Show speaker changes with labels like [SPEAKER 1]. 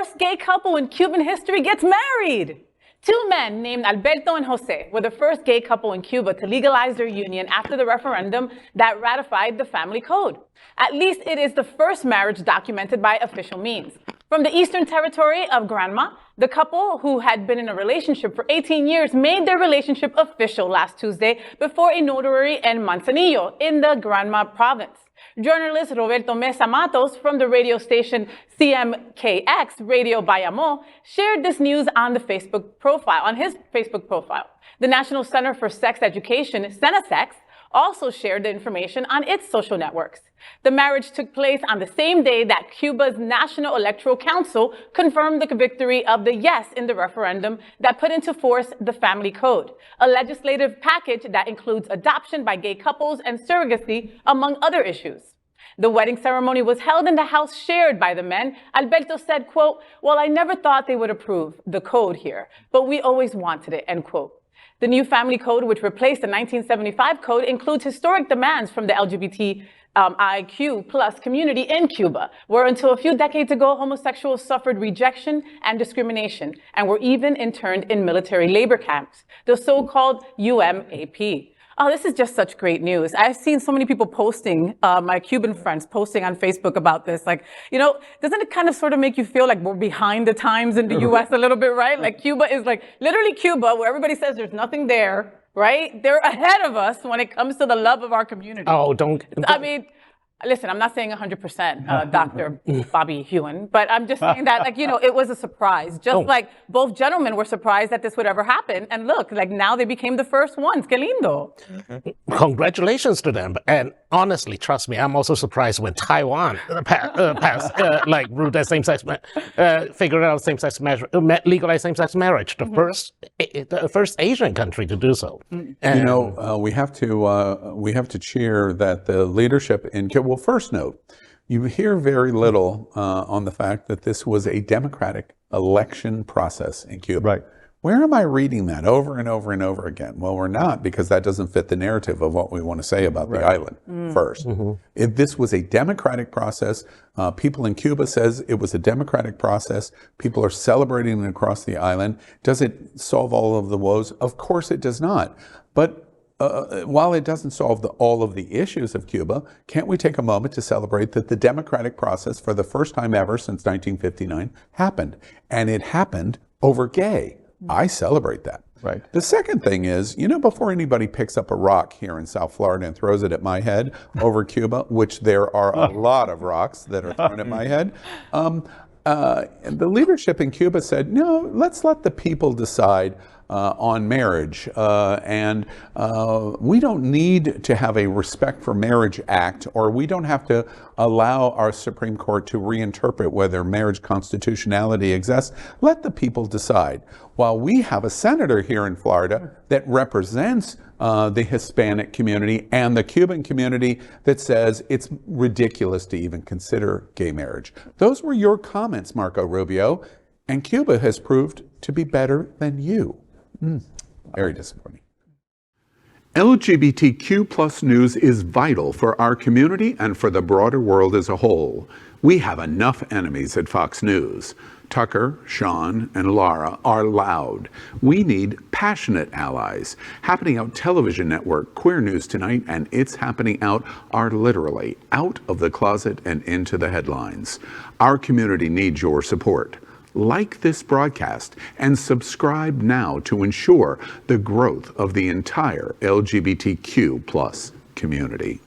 [SPEAKER 1] first gay couple in Cuban history gets married. Two men named Alberto and José were the first gay couple in Cuba to legalize their union after the referendum that ratified the family code. At least it is the first marriage documented by official means. From the eastern territory of Granma, the couple, who had been in a relationship for 18 years, made their relationship official last Tuesday before a notary in Manzanillo in the Granma province. Journalist Roberto Mesa Matos from the radio station CMKX Radio Bayamo shared this news on his Facebook profile. The National Center for Sex Education, Senasex, also shared the information on its social networks. The marriage took place on the same day that Cuba's National Electoral Council confirmed the victory of the yes in the referendum that put into force the family code, a legislative package that includes adoption by gay couples and surrogacy, among other issues. The wedding ceremony was held in the house shared by the men. Alberto said, quote, "Well, I never thought they would approve the code here, but we always wanted it," end quote. The new family code, which replaced the 1975 code, includes historic demands from the LGBTIQ plus community in Cuba, where until a few decades ago, homosexuals suffered rejection and discrimination and were even interned in military labor camps, the so-called UMAP. Oh, this is just such great news. I've seen so many people posting, my Cuban friends posting on Facebook about this. Like, you know, doesn't it kind of sort of make you feel like we're behind the times in the US a little bit, right? Like Cuba is like, literally Cuba, where everybody says there's nothing there, right? They're ahead of us when it comes to the love of our community.
[SPEAKER 2] Oh, don't.
[SPEAKER 1] I mean, listen, I'm not saying 100%, Dr. Bobby Hewen, but I'm just saying that, like, you know, it was a surprise. Just like both gentlemen were surprised that this would ever happen. And look, like now they became the first ones. Que lindo.
[SPEAKER 2] Congratulations to them. And honestly, trust me, I'm also surprised when Taiwan passed, like, ruled that same-sex, figured out same-sex marriage, legalized same-sex marriage, the first Asian country to do so.
[SPEAKER 3] And, you know, we have to cheer that the leadership in Cuba. Well, first note, you hear very little on the fact that this was a democratic election process in Cuba.
[SPEAKER 4] Right.
[SPEAKER 3] Where am I reading that over and over and over again? Well, we're not, because that doesn't fit the narrative of what we want to say about the island first. If this was a democratic process, people in Cuba says it was a democratic process. People are celebrating it across the island. Does it solve all of the woes? Of course it does not. But while it doesn't solve all of the issues of Cuba, can't we take a moment to celebrate that the democratic process, for the first time ever since 1959, happened? And it happened over gay. I celebrate that.
[SPEAKER 4] Right.
[SPEAKER 3] The second thing is, you know, before anybody picks up a rock here in South Florida and throws it at my head over Cuba, which there are a lot of rocks that are thrown at my head, the leadership in Cuba said, no, let's let the people decide on marriage, and we don't need to have a Respect for Marriage Act, or we don't have to allow our Supreme Court to reinterpret whether marriage constitutionality exists. Let the people decide. While we have a senator here in Florida that represents the Hispanic community and the Cuban community that says it's ridiculous to even consider gay marriage. Those were your comments, Marco Rubio, and Cuba has proved to be better than you. Very disappointing. LGBTQ plus news is vital for our community and for the broader world as a whole. We have enough enemies at Fox News. Tucker, Sean, and Laura are loud. We need passionate allies. Happening Out Television Network, Queer News Tonight, and It's Happening Out are literally out of the closet and into the headlines. Our community needs your support. Like this broadcast and subscribe now to ensure the growth of the entire LGBTQ plus community.